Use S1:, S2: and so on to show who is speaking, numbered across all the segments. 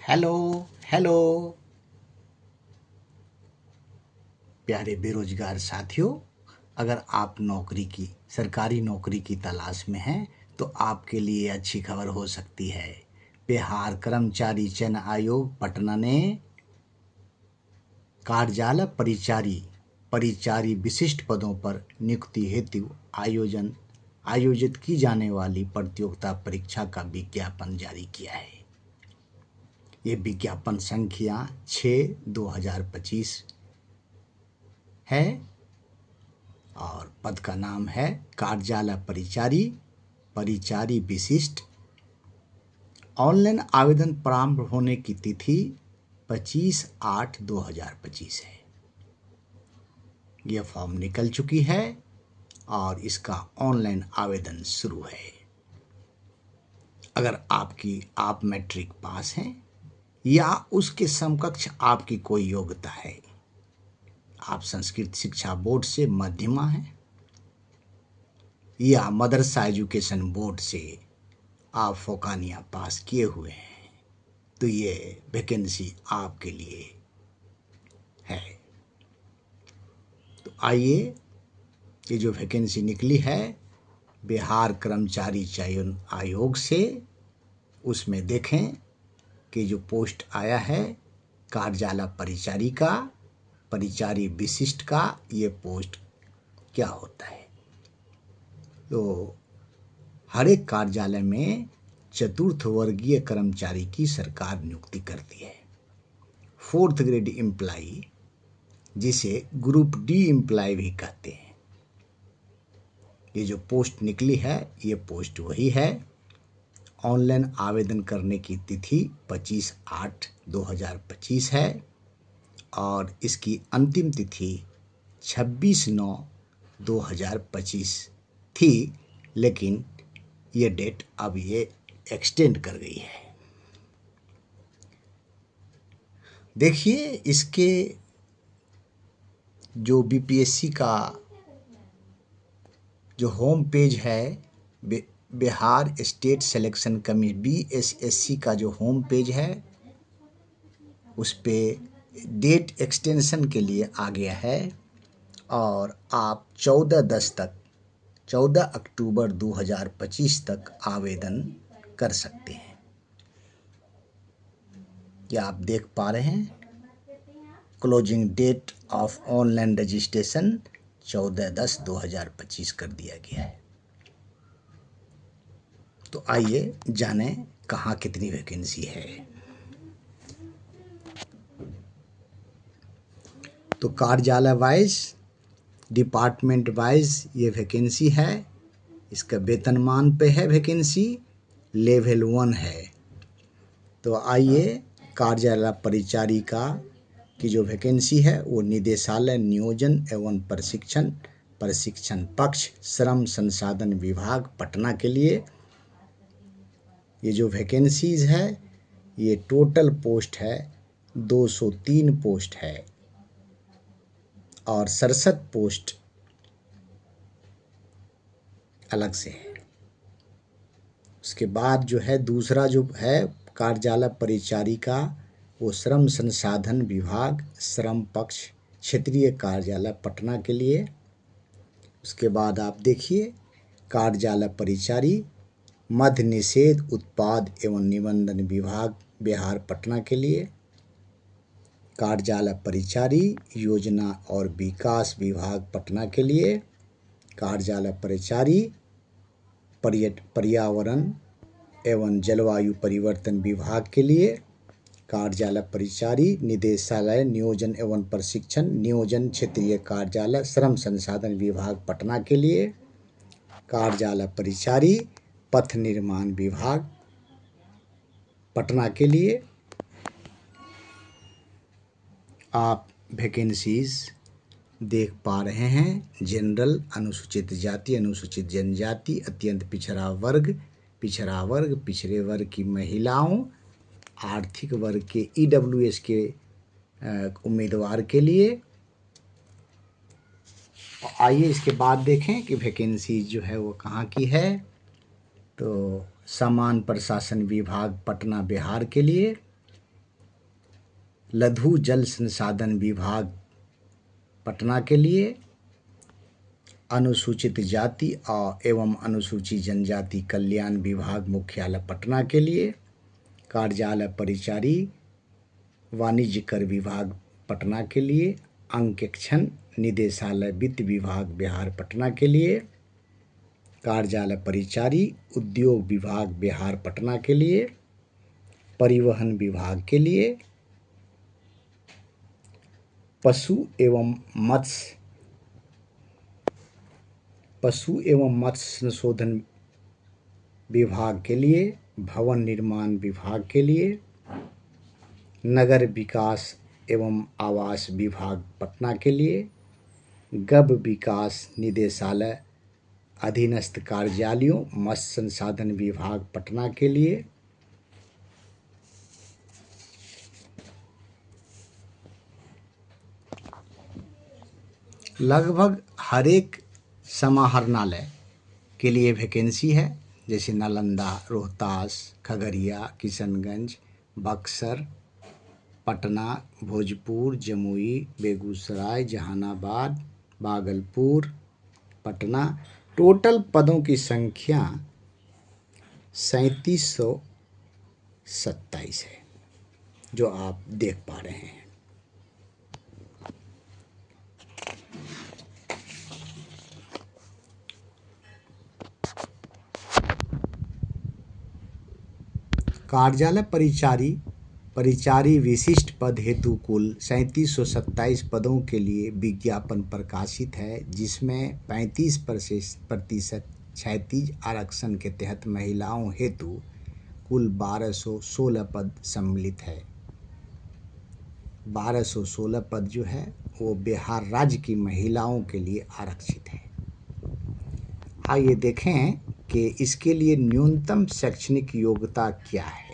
S1: Hello hello प्यारे बेरोजगार साथियों, अगर आप सरकारी नौकरी की तलाश में हैं तो आपके लिए अच्छी खबर हो सकती है। बिहार कर्मचारी चयन आयोग पटना ने कार्यजाल परिचारी विशिष्ट पदों पर नियुक्ति हेतु आयोजित की जाने वाली प्रतियोगिता परीक्षा का विज्ञापन जारी किया है। ये विज्ञापन संख्या 6/2025 है और पद का नाम है कार्यजाल परिचारी विशिष्ट। ऑनलाइन आवेदन प्रारंभ होने की तिथि 25/8/2025 है। यह फॉर्म निकल चुकी है और इसका ऑनलाइन आवेदन शुरू है। अगर आप मैट्रिक पास हैं या उसके समकक्ष आपकी कोई योग्यता है, आप संस्कृत शिक्षा बोर्ड से मध्यमा हैं या मदरसा एजुकेशन बोर्ड से आप फोकानिया पास किए हुए हैं, तो ये वैकेंसी आपके लिए है। तो आइए, ये जो वैकेंसी निकली है बिहार कर्मचारी चयन आयोग से, उसमें देखें कि जो पोस्ट आया है कार्यजाल परिचारी विशिष्ट का, ये पोस्ट क्या होता है। तो हर एक कार्यालय में चतुर्थ वर्गीय कर्मचारी की सरकार नियुक्ति करती है। 4th ग्रेड एम्प्लाई, जिसे ग्रुप डी एम्प्लाई भी कहते हैं। ये जो पोस्ट निकली है ये पोस्ट वही है। ऑनलाइन आवेदन करने की तिथि 25/8/2025 है और इसकी अंतिम तिथि 26/9/2025 थी, लेकिन ये डेट अब ये एक्सटेंड कर गई है। देखिए, इसके जो बीपीएससी का जो होम पेज है, Bihar state selection commission BSSC का जो होम पेज है, उस पे डेट एक्सटेंशन के लिए आ गया है और आप 14 अक्टूबर 2025 तक आवेदन कर सकते हैं। क्या आप देख पा रहे हैं? Closing date of online registration 14/10/2025 कर दिया गया है। तो आइए जाने कहाँ कितनी वैकेंसी है। तो कार्यालय वाइज, डिपार्टमेंट वाइज ये वैकेंसी है। इसका वेतनमान पे है वैकेंसी, लेवल 1 है। तो आइए, कार्यालय परिचारिका की जो वैकेंसी है वो निदेशालय नियोजन एवं प्रशिक्षण पक्ष श्रम संसाधन विभाग पटना के लिए ये जो वैकेंसीज है, ये टोटल पोस्ट है 203 पोस्ट है और 67 पोस्ट अलग से है। उसके बाद जो है दूसरा जो है कार्यालय परिचारिका, वो श्रम संसाधन विभाग श्रम पक्ष क्षेत्रीय कार्यालय पटना के लिए। उसके बाद आप देखिए कार्यालय परिचारी मद्य निषेध उत्पाद एवं निबंधन विभाग बिहार पटना के लिए। कार्यालय परिचारी योजना और विकास विभाग पटना के लिए। कार्यालय परिचारी पर्यावरण एवं जलवायु परिवर्तन विभाग के लिए। कार्यालय परिचारी निदेशालय नियोजन एवं प्रशिक्षण नियोजन क्षेत्रीय कार्यालय श्रम संसाधन विभाग पटना के लिए। कार्यालय परिचारी पथ निर्माण विभाग पटना के लिए। आप वैकेंसीज देख पा रहे हैं। जनरल, अनुसूचित जाति, अनुसूचित जनजाति, अत्यंत पिछड़ा वर्ग, पिछड़े वर्ग की महिलाओं, आर्थिक वर्ग के EWS के उम्मीदवार के लिए। आइए इसके बाद देखें कि वैकेंसी जो है वो कहाँ की है। तो समान प्रशासन विभाग पटना बिहार के लिए, लघु जल संसाधन विभाग पटना के लिए, अनुसूचित जाति एवं अनुसूचित जनजाति कल्याण विभाग मुख्यालय पटना के लिए, कार्यालय परिचारी वाणिज्य कर विभाग पटना के लिए, अंकेक्षण निदेशालय वित्त विभाग बिहार पटना के लिए, कार्यालय परिचारी उद्योग विभाग बिहार पटना के लिए, परिवहन विभाग के लिए, पशु एवं मत्स्य संशोधन विभाग के लिए, भवन निर्माण विभाग के लिए, नगर विकास एवं आवास विभाग पटना के लिए, गब विकास निदेशालय अधीनस्थ कार्यालयों मत्स्य संसाधन विभाग पटना के लिए, लगभग हर एक समाहरणालय के लिए वैकेंसी है, जैसे नालंदा, रोहतास, खगड़िया, किशनगंज, बक्सर, पटना, भोजपुर, जमुई, बेगूसराय, जहानाबाद, भागलपुर, पटना। टोटल पदों की संख्या 3727 है, जो आप देख पा रहे हैं। कार्यालय परिचारी विशिष्ट पद हेतु कुल 3727 पदों के लिए विज्ञापन प्रकाशित है, जिसमें 35% क्षैतिज आरक्षण के तहत महिलाओं हेतु कुल 1216 पद सम्मिलित है। 1216 पद जो है वो बिहार राज्य की महिलाओं के लिए आरक्षित है। आइए देखें कि इसके लिए न्यूनतम शैक्षणिक योग्यता क्या है।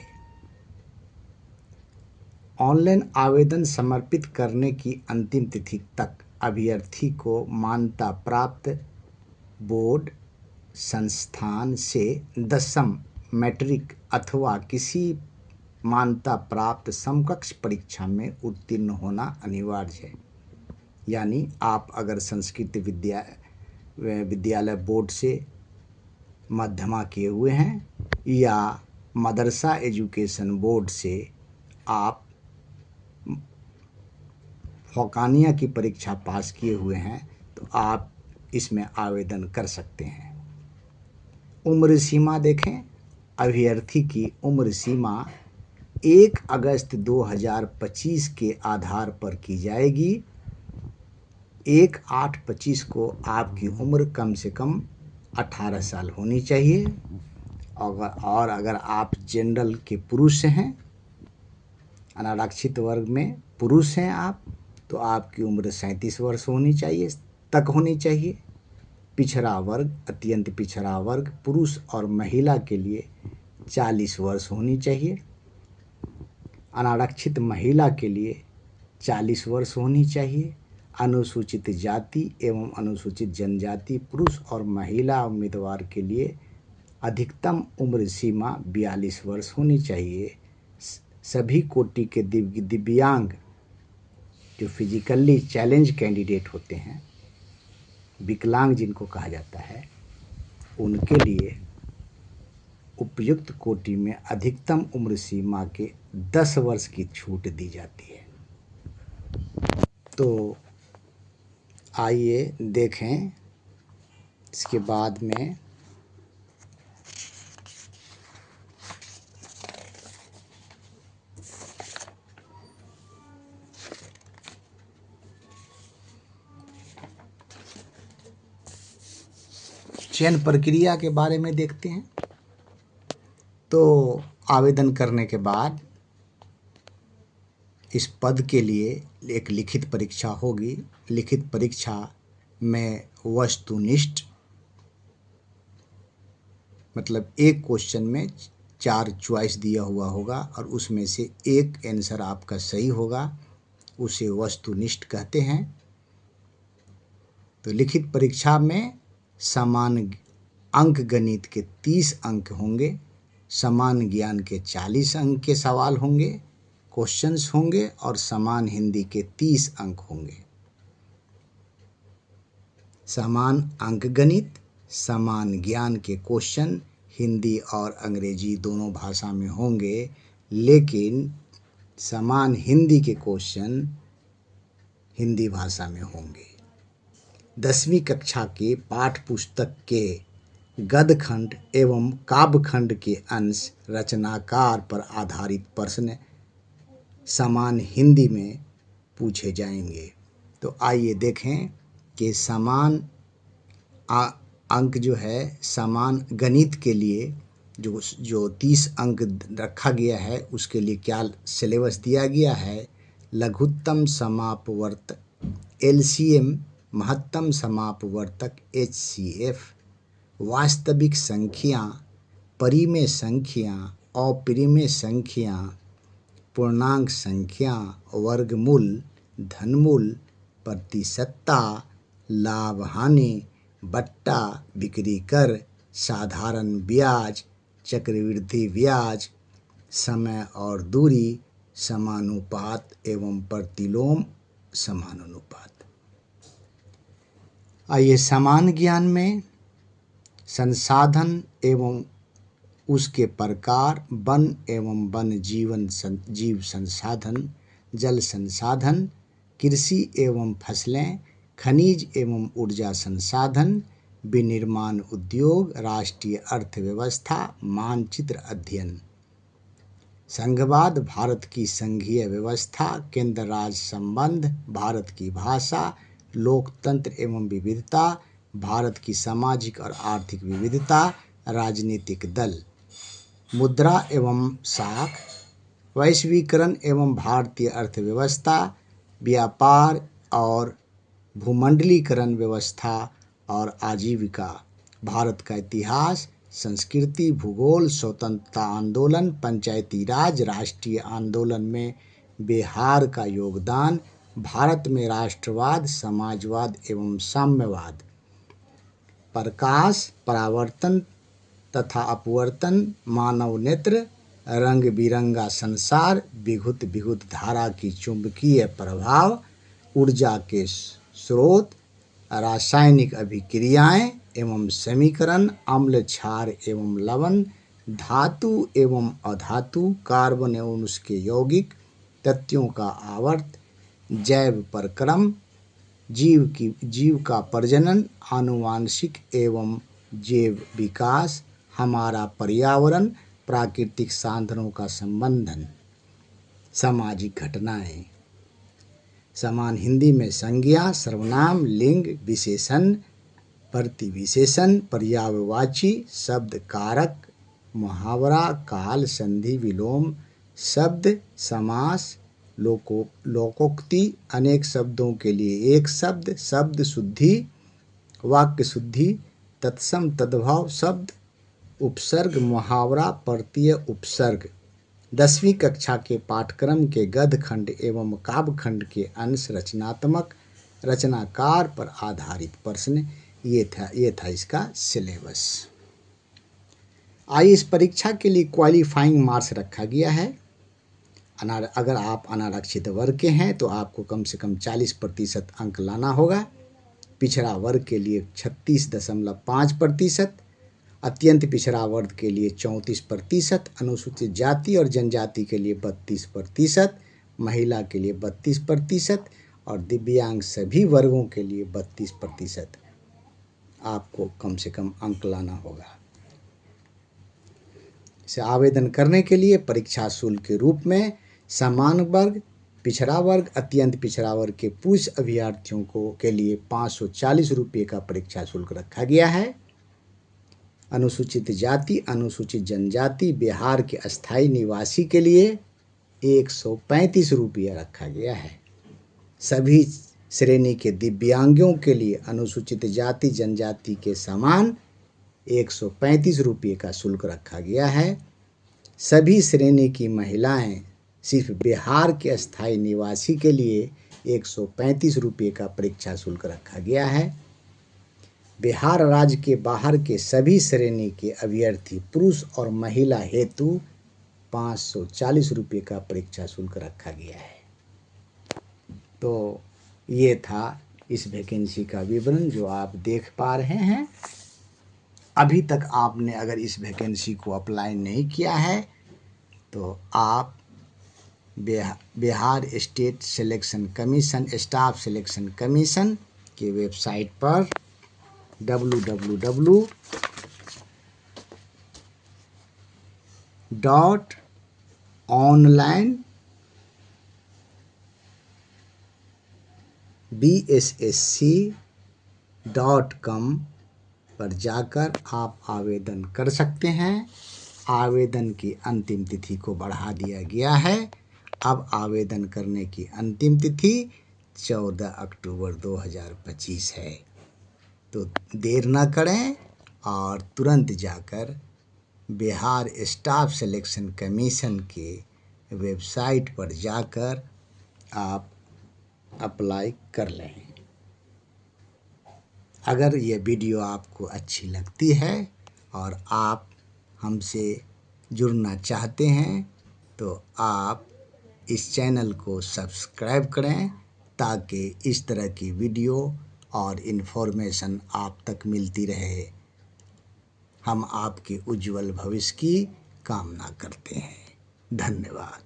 S1: ऑनलाइन आवेदन समर्पित करने की अंतिम तिथि तक अभ्यर्थी को मान्यता प्राप्त बोर्ड संस्थान से 10वीं मैट्रिक अथवा किसी मान्यता प्राप्त समकक्ष परीक्षा में उत्तीर्ण होना अनिवार्य है। यानी आप अगर संस्कृत विद्यालय बोर्ड से मध्यमा किए हुए हैं या मदरसा एजुकेशन बोर्ड से आप फौकानिया की परीक्षा पास किए हुए हैं, तो आप इसमें आवेदन कर सकते हैं। उम्र सीमा देखें, अभ्यर्थी की उम्र सीमा 1 अगस्त 2025 के आधार पर की जाएगी। 1/8/25 को आपकी उम्र कम से कम 18 साल होनी चाहिए। और अगर आप जनरल के पुरुष हैं, अनारक्षित वर्ग में पुरुष हैं आप, तो आपकी उम्र 37 वर्ष होनी चाहिए। पिछड़ा वर्ग, अत्यंत पिछड़ा वर्ग पुरुष और महिला के लिए 40 वर्ष होनी चाहिए। अनारक्षित महिला के लिए 40 वर्ष होनी चाहिए। अनुसूचित जाति एवं अनुसूचित जनजाति पुरुष और महिला उम्मीदवार के लिए अधिकतम उम्र सीमा 42 वर्ष होनी चाहिए। सभी कोटि के दिव्यांग जो फिजिकली चैलेंज कैंडिडेट होते हैं, विकलांग जिनको कहा जाता है, उनके लिए उपयुक्त कोटि में अधिकतम उम्र सीमा के 10 वर्ष की छूट दी जाती है। तो आइए देखें इसके बाद में चयन प्रक्रिया के बारे में देखते हैं। तो आवेदन करने के बाद इस पद के लिए एक लिखित परीक्षा होगी। लिखित परीक्षा में वस्तुनिष्ठ, मतलब एक क्वेश्चन में 4 चॉइस दिया हुआ होगा और उसमें से एक आंसर आपका सही होगा, उसे वस्तुनिष्ठ कहते हैं। तो लिखित परीक्षा में समान अंक गणित के 30 अंक होंगे, समान ज्ञान के 40 अंक के सवाल होंगे, क्वेश्चंस होंगे और समान हिंदी के 30 अंक होंगे। समान अंक गणित, समान ज्ञान के क्वेश्चन हिंदी और अंग्रेजी दोनों भाषा में होंगे, लेकिन समान हिंदी के क्वेश्चन हिंदी भाषा में होंगे। 10वीं कक्षा के पाठ पुस्तक के गद्य खंड एवं काव्य खंड के अंश रचनाकार पर आधारित प्रश्न समान हिंदी में पूछे जाएंगे। तो आइए देखें कि समान अंक जो है, समान गणित के लिए जो 30 अंक रखा गया है उसके लिए क्या सिलेबस दिया गया है। लघुत्तम समापवर्त LCM, महत्तम समापवर्तक HCF, वास्तविक संख्या, परिमेय संख्या, अपरिमेय संख्या, पूर्णांक संख्या, वर्गमूल, धनमूल, प्रतिशतता, लाभ हानि, बट्टा, बिक्री कर, साधारण ब्याज, चक्रवृद्धि ब्याज, समय और दूरी, समानुपात एवं प्रतिलोम समानुपात। आइए समान ज्ञान में संसाधन एवं उसके प्रकार, वन एवं वन जीव संसाधन, जल संसाधन, कृषि एवं फसलें, खनिज एवं ऊर्जा संसाधन, विनिर्माण उद्योग, राष्ट्रीय अर्थव्यवस्था, मानचित्र अध्ययन, संघवाद, भारत की संघीय व्यवस्था, केंद्र राज्य संबंध, भारत की भाषा, लोकतंत्र एवं विविधता, भारत की सामाजिक और आर्थिक विविधता, राजनीतिक दल, मुद्रा एवं साख, वैश्वीकरण एवं भारतीय अर्थव्यवस्था, व्यापार और भूमंडलीकरण व्यवस्था और आजीविका, भारत का इतिहास, संस्कृति, भूगोल, स्वतंत्रता आंदोलन, पंचायती राज, राष्ट्रीय आंदोलन में बिहार का योगदान, भारत में राष्ट्रवाद, समाजवाद एवं साम्यवाद, प्रकाश, परावर्तन तथा अपवर्तन, मानव नेत्र, रंग बिरंगा संसार, विद्युत विद्युत धारा की चुंबकीय प्रभाव, ऊर्जा के स्रोत, रासायनिक अभिक्रियाएं एवं समीकरण, अम्ल, क्षार एवं लवण, धातु एवं अधातु, कार्बन एवं उसके यौगिक तत्वों का आवर्त, जैव प्रक्रम, जीव का प्रजनन, आनुवांशिक एवं जैव विकास, हमारा पर्यावरण, प्राकृतिक साधनों का संबंधन, सामाजिक घटनाएं। समान हिंदी में संज्ञा, सर्वनाम, लिंग, विशेषण, प्रतिविशेषण, पर्यायवाची, शब्द, कारक, मुहावरा, काल, संधि, विलोम, शब्द, समास, लोकोक्ति, अनेक शब्दों के लिए एक शब्द, शब्द शुद्धि, वाक्य शुद्धि, तत्सम तद्भव शब्द, उपसर्ग, मुहावरा, प्रत्यय, उपसर्ग। 10वीं कक्षा के पाठ्यक्रम के गद्य खंड एवं काव्य खंड के अंश रचनात्मक रचनाकार पर आधारित प्रश्न, ये था इसका सिलेबस। आइए इस परीक्षा के लिए क्वालिफाइंग मार्क्स रखा गया है। अगर आप अनारक्षित वर्ग के हैं तो आपको कम से कम 40% अंक लाना होगा। पिछड़ा वर्ग के लिए 36.5%, अत्यंत पिछड़ा वर्ग के लिए 34%, अनुसूचित जाति और जनजाति के लिए 32%, महिला के लिए 32% और दिव्यांग सभी वर्गों के लिए 32% आपको कम से कम अंक लाना होगा। इसे आवेदन करने के लिए परीक्षा शुल्क के रूप में समान वर्ग, पिछड़ा वर्ग, अत्यंत पिछड़ा वर्ग के पुरुष अभ्यर्थियों के लिए 540 रुपये का परीक्षा शुल्क रखा गया है। अनुसूचित जाति, अनुसूचित जनजाति, बिहार के अस्थायी निवासी के लिए 135 रुपया रखा गया है। सभी श्रेणी के दिव्यांगों के लिए अनुसूचित जाति जनजाति के समान 135 रुपये का शुल्क रखा गया है। सभी श्रेणी की महिलाएं सिर्फ बिहार के अस्थायी निवासी के लिए 135 रुपये का परीक्षा शुल्क रखा गया है। बिहार राज्य के बाहर के सभी श्रेणी के अभ्यर्थी पुरुष और महिला हेतु 540 रुपये का परीक्षा शुल्क रखा गया है। तो ये था इस वैकेंसी का विवरण जो आप देख पा रहे हैं। अभी तक आपने अगर इस वैकेंसी को अप्लाई नहीं किया है तो आप Bihar state selection commission, staff selection commission के वेबसाइट पर www.onlinebssc.com पर जाकर आप आवेदन कर सकते हैं। आवेदन की अंतिम तिथि को बढ़ा दिया गया है। अब आवेदन करने की अंतिम तिथि 14 अक्टूबर 2025 है। तो देर न करें और तुरंत जाकर बिहार स्टाफ सिलेक्शन कमीशन के वेबसाइट पर जाकर आप अप्लाई कर लें। अगर ये वीडियो आपको अच्छी लगती है और आप हमसे जुड़ना चाहते हैं तो आप इस चैनल को सब्सक्राइब करें ताकि इस तरह की वीडियो और इन्फॉर्मेशन आप तक मिलती रहे। हम आपके उज्जवल भविष्य की कामना करते हैं। धन्यवाद।